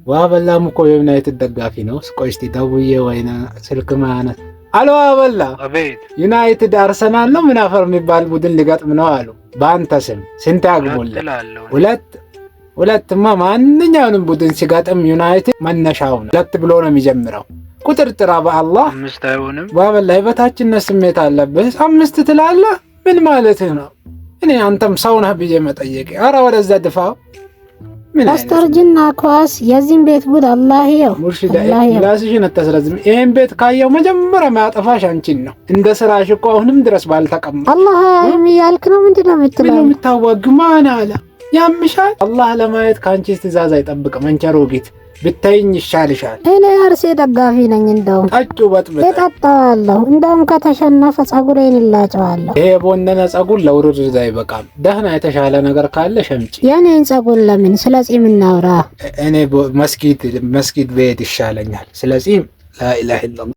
ዋበላም እኮ የዩናይትድ ደጋፊ ነው። ቆይ እስቲ ደውዬ ወይና ስልክ ማያነስ አሎ ዋበላ፣ አቤት። ዩናይትድ አርሰናል ነው ምን አፈር የሚባል ቡድን ሊገጥም ነው አሉ። በአንተ ስም ስንት ያግቡልህ? ሁለትማ ማንኛውንም ቡድን ሲገጥም ዩናይትድ መነሻው ነው 2 ብሎ ነው የሚጀምረው። ቁጥር ጥራ በአላህ 5 አይሆንም። ዋበላ የበታችነት ስሜት አለብህ። 5 ትላለህ? ምን ማለትህ ነው? እኔ አንተም ሰው ነህ ብዬ መጠየቅ። ኧረ ወደዛ ድፋው። ምን አስተርጅና ኳስ የዚህን ቤት ጉድ አላህ ይው። ሙርሺዳ ላስሽን አታስረዝም። ይሄን ቤት ካየው መጀመሪያ ማያጠፋሽ አንቺን ነው። እንደ ስራሽ እኮ አሁንም ድረስ ባልተቀመጥ አላህ የሚያልክ ነው። ምንድነው የምትለው? ምን የምታዋግ ማን አለ? ያምሻል። አላህ ለማየት ካንቺ ትእዛዝ አይጠብቅም። አንቸሮጊት ብታይኝ ይሻልሻል። እኔ አርሴ ደጋፊ ነኝ። እንደው ጠጩ በጥብጥ እጠጣዋለሁ። እንደውም ከተሸነፈ ጸጉሬን ይላጨዋለሁ። ይሄ ቦነነ ጸጉር ለውርርድ አይበቃም። ደህና የተሻለ ነገር ካለ ሸምጪ። የኔን ጸጉር ለምን? ስለ ጺም እናውራ። እኔ መስጊድ ብሄድ ይሻለኛል። ስለ ጺም ላኢላሀ ኢላላህ